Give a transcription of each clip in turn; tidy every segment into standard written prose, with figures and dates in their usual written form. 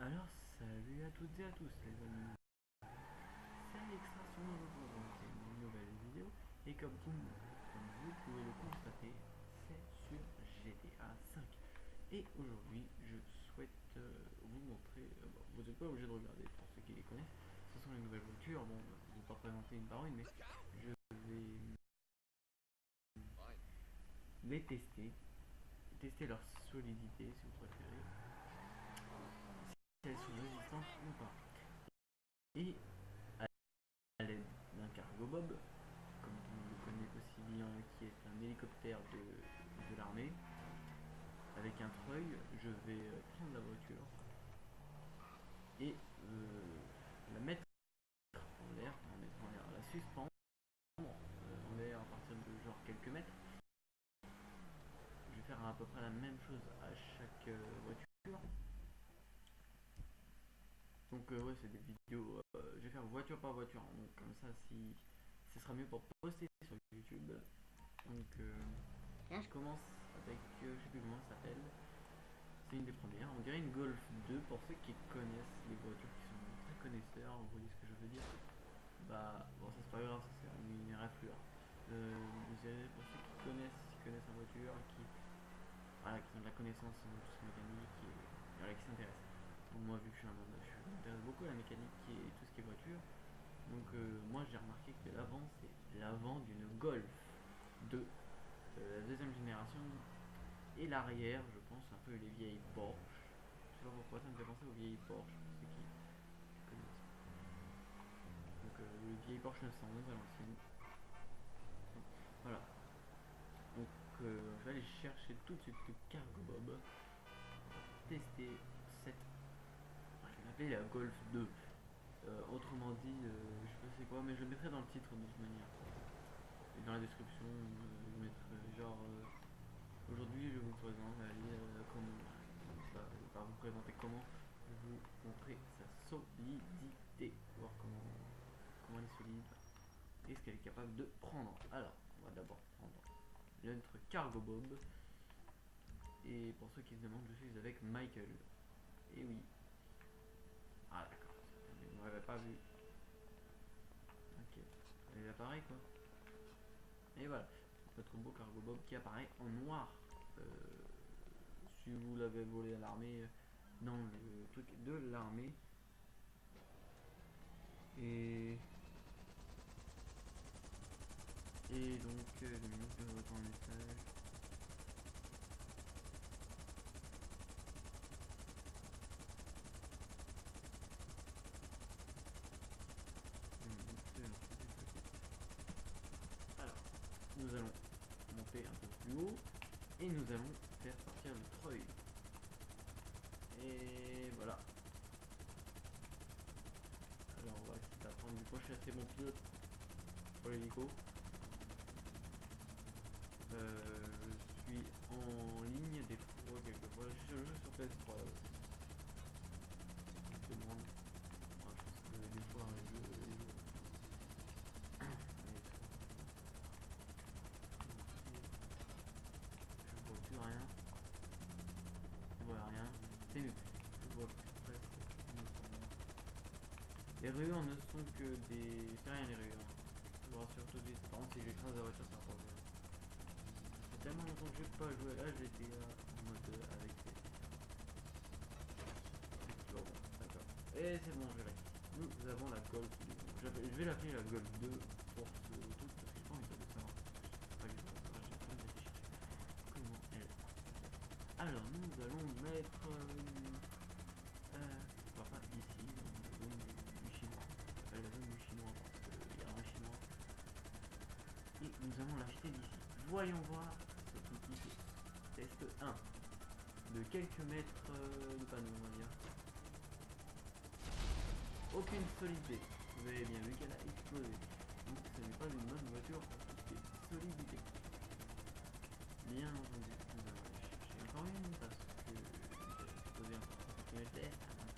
Alors, salut à toutes et à tous les amis, c'est Extraction de vous présenter une nouvelle vidéo et comme vous pouvez le constater, c'est sur GTA 5. Et aujourd'hui, je souhaite vous montrer, bon, vous n'êtes pas obligé de regarder pour ceux qui les connaissent, ce sont les nouvelles voitures, bon, je ne vais pas présenter une par une, mais je vais les tester leur solidité si vous préférez, si elles sont résistantes ou pas. Et à l'aide d'un cargo bob, comme vous le connaissez aussi bien, qui est un hélicoptère de l'armée, avec un treuil, je vais prendre la voiture et la mettre en l'air, la suspendre en l'air à partir de genre quelques mètres. Je vais faire à peu près la même chose à chaque voiture. Donc ouais, c'est des vidéos, je vais faire voiture par voiture, hein. Donc comme ça, si ce sera mieux pour poster sur YouTube. Donc là, je commence avec, je sais plus comment ça s'appelle. C'est une des premières. On dirait une Golf 2 pour ceux qui connaissent les voitures, qui sont très connaisseurs. Vous voyez ce que je veux dire? Bah bon, ça c'est pas grave, ça c'est une raflure. Pour ceux qui connaissent la voiture, voilà, qui ont de la connaissance en tout ce mécanique et voilà, qui s'intéressent. Donc moi, vu que je m'intéresse beaucoup à la mécanique et tout ce qui est voiture, donc moi j'ai remarqué que l'avant c'est l'avant d'une Golf 2, la deuxième génération, et l'arrière, je pense, un peu les vieilles Porsche. Je sais pas pourquoi ça me fait penser aux vieilles Porsche, pour ceux qui connaissent. Donc les vieilles Porsche 911 à l'ancienne. Voilà. Donc je vais aller chercher tout de suite le Cargo Bob. Tester cette. Je vais l'appeler la Golf 2. Autrement dit, je sais pas c'est quoi, mais je le mettrai dans le titre de toute manière. Et dans la description, je mettrai genre. Aujourd'hui, je vous présente comment. Par vous présenter comment vous montrer sa solidité. Voir comment elle est solide et ce qu'elle est capable de prendre. Alors, on va d'abord prendre notre Cargo Bob. Et pour ceux qui se demandent, je suis avec Michael. Et oui. Ah d'accord. Vous m'avez pas vu. Ok. Les appareils quoi. Et voilà. Notre beau Cargo Bob qui apparaît en noir. Euh, si vous l'avez volé à l'armée, dans le truc de l'armée. Et donc, 2 minutes de votre message. Alors, nous allons monter un peu plus haut et nous allons faire sortir le treuil. Et voilà. Alors, on va essayer d'apprendre du coup, je suis assez bon pilote pour l'hélico. Je suis en ligne des fois, quelquefois. Je joue sur PS3 aussi. Je demande. Moi, je pense que des fois, je vois plus rien. Je vois rien. C'est nul. Je vois presque. Les rayons ne sont que des. C'est rien les rayons. Je vous rassure tout de suite. Par contre, si j'écrase la voiture, ça va pas jouer. Ça fait tellement longtemps que j'ai pas joué à GTA en mode avec ces. Bon, d'accord. Et c'est bon, je l'ai. Nous avons la Golf 2. Je vais l'appeler la Golf 2 pour ce truc parce que j'ai pas envie de savoir. Pas du tout. J'ai pas envie de réfléchir. Comment elle. Alors, nous allons mettre. Enfin, ici, dans la zone du chinois. La zone du chinois parce qu'il y a un chinois. Et nous allons l'acheter d'ici. Voyons voir cet outil test 1. De quelques mètres de panneau, on va dire. Aucune solidité. Vous avez bien vu qu'elle a explosé. Donc ce n'est pas une bonne voiture pour tout ce qui est solidité. Bien entendu, nous allons aller chercher encore une parce que j'ai explosé un peu continuer le test. Donc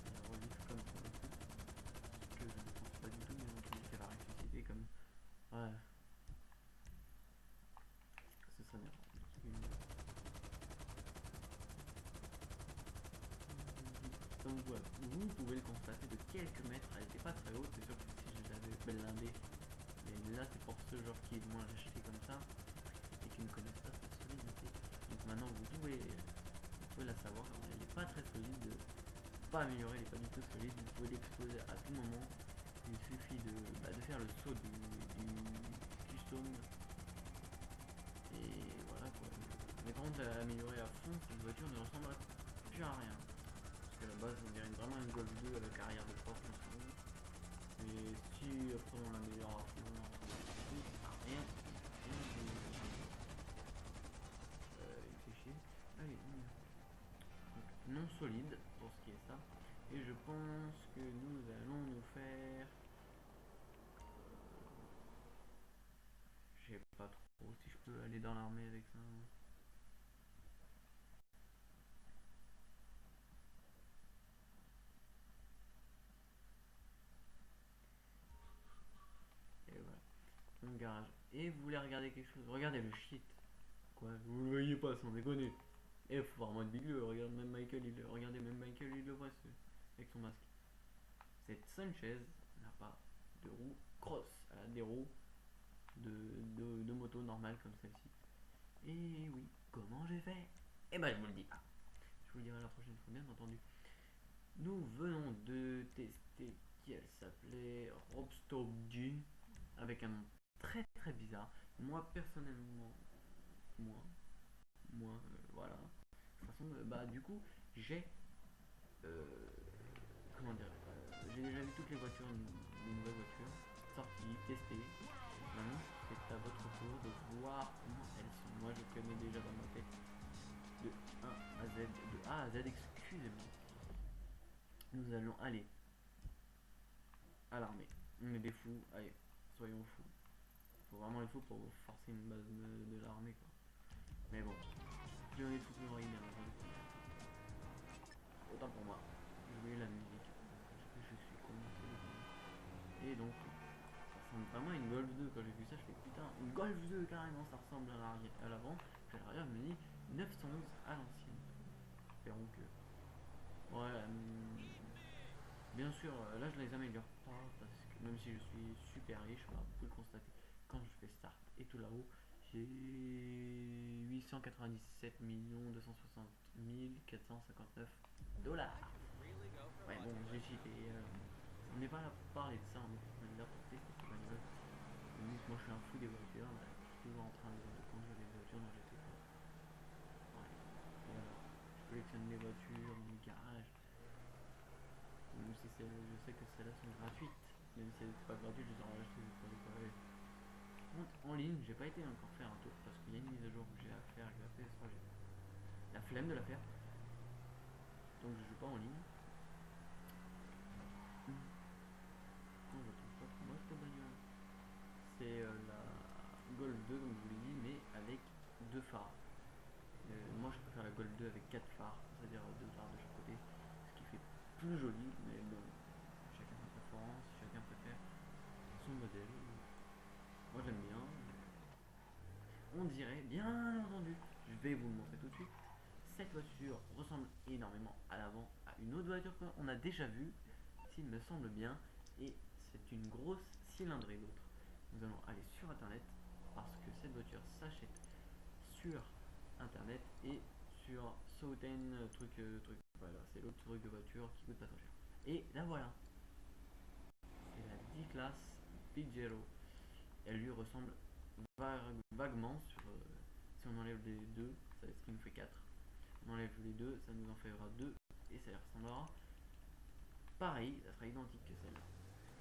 elle revit comme ça un peu. Ce que je ne pense pas du tout, mais entendu qu'elle va ressusciter comme. Ouais. Ce serait bien. comme vous pouvez le constater de quelques mètres, elle n'était pas très haute, c'est sûr que si je l'avais blindé, mais là c'est pour ceux genre qui vont l'acheter comme ça et qui ne connaissent pas sa solidité. Donc maintenant vous pouvez la savoir, elle n'est pas très solide, pas améliorée, elle n'est pas du tout solide, vous pouvez l'exploser à tout moment. Il suffit de faire le saut du custom et voilà quoi. Mais par contre, à améliorer à fond, cette voiture ne ressemble plus à rien. Parce qu'à la base, on dirait vraiment une Golf 2 avec arrière de porte en fond. Et si après on l'améliore à fond, on ressemble plus à rien. Il fait chier. Allez, donc, non solide pour ce qui est ça. Et je pense que nous allons nous faire. Je sais pas trop si je peux aller dans l'armée avec ça. Et voilà. Mon garage. Et vous voulez regarder quelque chose? Regardez le shit. Quoi? Vous le voyez pas sans déconner. Et faut vraiment être bigleux. Regarde même Michael, regardez même Michael, il le voit avec son masque. Cette Sanchez n'a pas de roues cross. Elle a des roues de moto normales comme celle-ci. Et oui, comment j'ai fait? Eh ben je vous le dis pas. Je vous le dirai la prochaine fois, bien entendu. Nous venons de tester qui elle s'appelait Robstop Jean avec un nom très très bizarre. Moi personnellement, moi, voilà. De toute façon, bah du coup, j'ai euh, comment dire, j'ai déjà vu toutes les voitures, les nouvelles voitures sorties, testées. Maintenant, c'est à votre tour de voir comment elles sont. Moi, je connais déjà dans ma tête de A à Z, excusez-moi. Nous allons aller à l'armée. On est des fous, allez, soyons fous. Faut vraiment être fou pour forcer une base de l'armée quoi. Mais bon, plus on est fou, plus on bien entendu. Autant pour moi. Je voulais la musique. Je suis con. Et donc, ça ressemble vraiment à une Golf 2. Quand j'ai vu ça, je fais putain, une Golf 2 carrément, ça ressemble à l'avant. Puis à l'arrière, je me dis 911 à l'ancienne. Espérons que. Voilà. Bien sûr, là je les améliore pas parce que même si je suis super riche, bah, vous pouvez le constater quand je fais start et tout là-haut, j'ai 897 260 459 dollars. Ouais, bon, j'ai cheaté. On n'est pas là pour parler de ça, on est là pour tester ces bagnoles. Donc, moi je suis un fou des voitures, là, je suis toujours en train de conduire des voitures dans GTA. Ouais, voilà. Je collectionne des voitures dans le garage. Même si je sais que celles-là sont gratuites. Même si elles n'étaient pas gratuites, je les aurais achetées pour les pareil. En ligne, j'ai pas été encore faire un tour parce qu'il y a une mise à jour que j'ai à faire avec la PS3. J'ai la flemme de la faire. Donc je joue pas en ligne. Non, je trouve pas pour moi cette bagnole. C'est la Golf 2 comme je vous l'ai dit, mais avec deux phares. Moi je préfère la Golf 2 avec 4 phares, c'est-à-dire deux phares de chaque côté, ce qui fait plus joli, mais bon, chacun sa préférence, chacun préfère son modèle. Moi j'aime bien. On dirait, bien entendu, je vais vous le montrer tout de suite. Cette voiture ressemble énormément à l'avant à une autre voiture qu'on a déjà vue, s'il me semble bien, et c'est une grosse cylindrée l'autre. Nous allons aller sur internet parce que cette voiture s'achète sur internet et sur Souten truc. Voilà, c'est l'autre truc de voiture qui coûte pas trop cher. Et la voilà. C'est la D-Class Pajero. Elle lui ressemble vaguement si on enlève les deux, ça ce qui nous fait 4. On enlève les deux, ça nous en fera 2 et ça ressemblera pareil, ça sera identique que celle-là.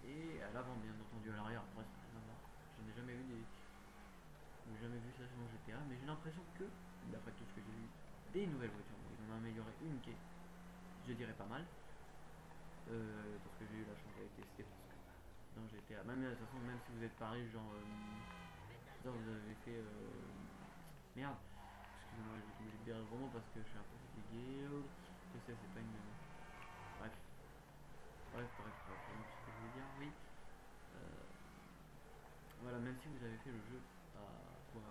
Et à l'avant bien entendu, à l'arrière, après ça n'a rien à voir. Je n'ai jamais vu ça sur GTA, mais j'ai l'impression que, d'après tout ce que j'ai vu, des nouvelles voitures, bon, ils en ont amélioré une qui est, je dirais pas mal, parce que j'ai eu la chance de tester, parce que dans GTA, même de toute façon, même si vous êtes pareil, genre, vous avez fait, merde, excusez-moi, je vais être obligé de dire vraiment parce que je suis un peu fatigué, je sais, c'est pas une, bref, donc, ce que je voulais dire, oui, euh, voilà, même si vous avez fait le jeu à quoi,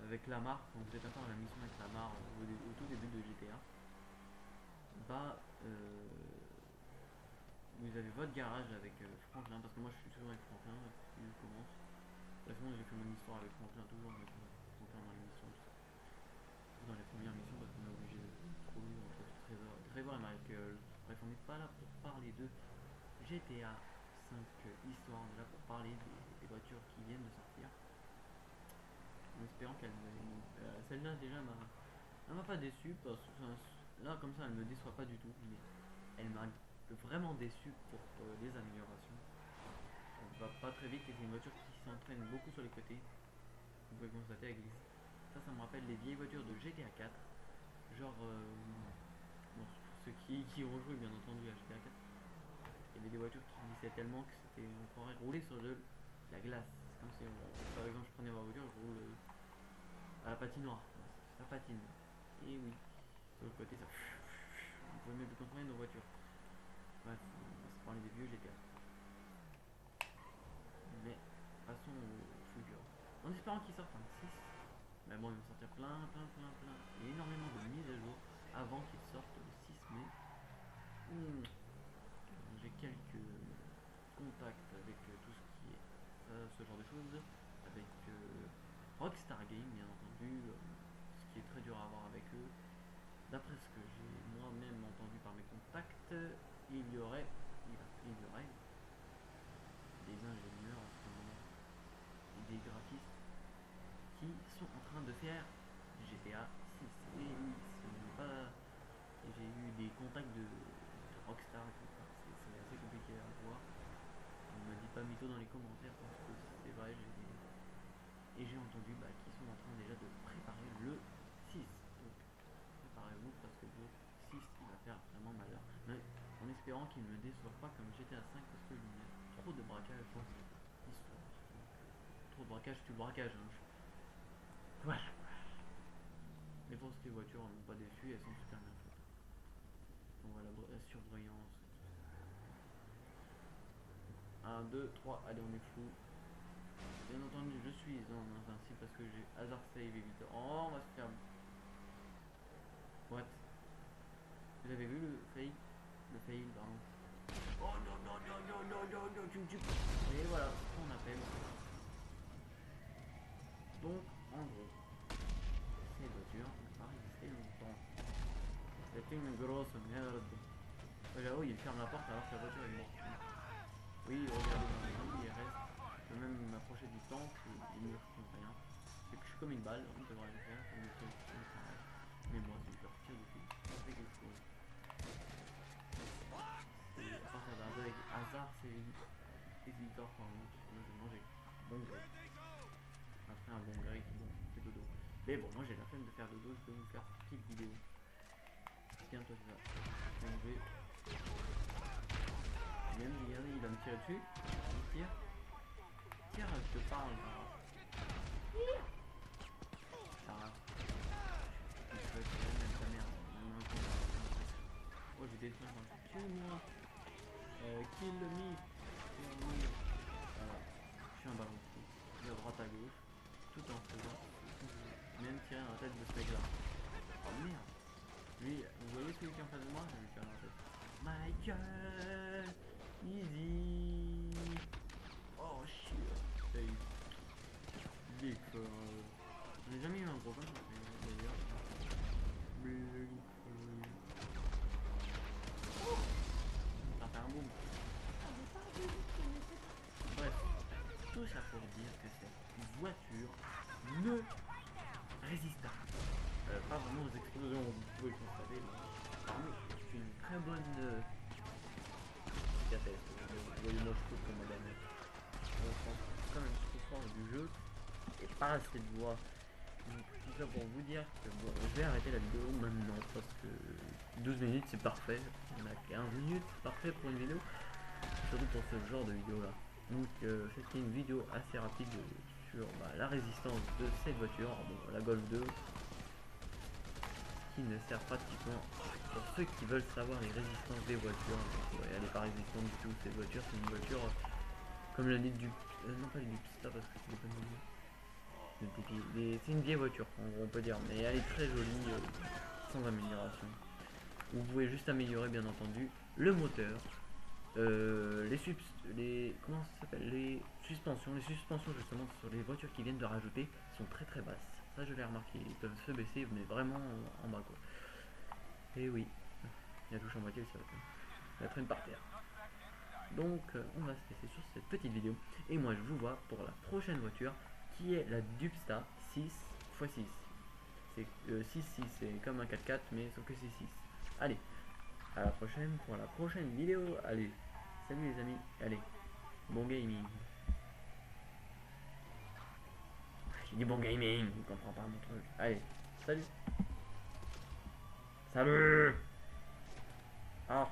avec Lamar, quand vous êtes encore à la mission avec Lamar au tout début de GTA, pas, vous avez votre garage avec Franklin, parce que moi je suis toujours avec Franklin depuis que je commence. De toute façon j'ai fait mon histoire avec Franklin toujours, mais Franklin dans l'émission, dans les premières missions, parce qu'on est obligé de trouver entre Trevor et Michael. Bref, on n'est pas là pour parler de GTA 5 Histoire, on est là pour parler des voitures qui viennent de sortir. En espérant qu'elle celle-là déjà elle m'a pas déçu, parce que là comme ça elle me déçoit pas du tout, mais elle m'a vraiment déçu pour les améliorations. On va pas très vite et c'est une voiture qui s'entraîne beaucoup sur les côtés. Vous pouvez constater avec ça me rappelle les vieilles voitures de GTA 4. Genre, bon, pour ceux qui ont joué bien entendu à GTA 4, il y avait des voitures qui glissaient tellement que c'était, on croirait rouler sur de la glace. C'est comme si, par exemple, je prenais ma voiture, je roule à la patinoire. Ça patine. Et oui, sur le côté, ça. On pouvait même plus contrôler nos voitures. Bref, on va se parler des vieux GTA. Mais passons au futur. En espérant qu'ils sortent un 6. Mais bon, ils vont sortir plein. Et énormément de mises à jour avant qu'ils sortent le 6 mai. J'ai quelques contacts avec tout ce qui est ce genre de choses. Avec Rockstar Game, bien entendu. Ce qui est très dur à avoir avec eux. D'après ce que j'ai moi-même entendu par mes contacts, il y aurait des ingénieurs en ce moment et des graphistes qui sont en train de faire GTA 6. Et oui, ce n'est pas. Et j'ai eu des contacts de Rockstar, c'est assez compliqué à voir. On me dit pas mytho dans les commentaires parce que c'est vrai, et j'ai entendu qu'ils sont en train déjà de préparer le 6. Donc préparez-vous parce que le 6 il va faire vraiment malheur. Mais en espérant qu'il ne me déçoive pas comme GTA 5 parce qu'il y a trop de braquage dans cette histoire. Trop de braquage, tu le braquage. Hein. Voilà. Mais pour ce qui est voitures, elles m'ont pas déçu, elles sont super bien faites. On voit la surbrillance. 1, 2, 3, allez on est fou. Bien entendu je suis dans un site parce que j'ai hasard save évite. Oh on va se faire. What? Vous avez vu le fail? Le fail pardon. Oh non, tu. Et voilà ce qu'on appelle. Donc en gros, ces voitures n'ont pas résisté longtemps. C'est une grosse merde. J'avoue il ferme la porte alors que la voiture est morte. Oui, regardez dans les yeux, il reste. Je peux même m'approcher du tank et il ne fout rien. C'est que je suis comme une balle, on devrait le faire. Mais moi, si je leur tire dessus, ça fait quelque chose. Et à part ça, un peu avec hasard, c'est victoire quand même. Moi, j'ai mangé. Bon gré. Après un bon gré, bon, c'est dodo. Mais bon, moi j'ai la flemme de faire dodo, je peux vous faire une petite vidéo. Tiens, toi, tu vas manger. Même, regardez, il va me tirer dessus. Il tire. Tire, je te parle. Sarah. Oh, j'ai des trucs. Tue-moi. Kill me. Voilà. Je suis un ballon de foot. De droite à gauche. Tout en faisant. Même tirer dans la tête de ce mec là. Oh merde. Lui, vous voyez celui qui est en face de moi? Je vais lui tirer dans la tête. Michael. Easy. Oh shit. Big je n'ai jamais eu un gros fan d'ailleurs. Ça fait un boom. Bref, tout ça pour dire que cette voiture ne résiste pas vraiment aux explosions, vous pouvez le constater. Mais c'est une très bonne cicatrice. Vous voyez moi je trouve comme madame. On sent quand même trop fort du jeu et pas assez de voix. Donc tout ça pour vous dire que bon, je vais arrêter la vidéo maintenant parce que 12 minutes c'est parfait. On a 15 minutes, c'est parfait pour une vidéo. Surtout pour ce genre de vidéo là. Donc c'était une vidéo assez rapide sur la résistance de cette voiture, bon, la Golf 2, qui ne sert pratiquement pour ceux qui veulent savoir les résistances des voitures. Donc, ouais, elle n'est pas résistante du tout cette voiture, c'est une voiture comme la dit du non pas du Pista parce que c'est pas c'est une vieille voiture on peut dire, mais elle est très jolie sans amélioration. Vous pouvez juste améliorer bien entendu le moteur, les comment ça s'appelle, les suspensions justement sur les voitures qui viennent de rajouter sont très très basses. Ça je l'ai remarqué, ils peuvent se baisser mais vraiment en bas quoi. Et oui, la touche en moitié ça va traîne par terre. Donc on va se laisser sur cette petite vidéo et moi je vous vois pour la prochaine voiture qui est la Dubsta 6x6. C'est 6 c'est comme un 4x4 mais sauf que c'est 6. Allez, à la prochaine pour la prochaine vidéo. Allez, salut les amis, allez, bon gaming. J'ai dit bon gaming, je comprends pas mon truc. Allez, salut. Salut. Ah.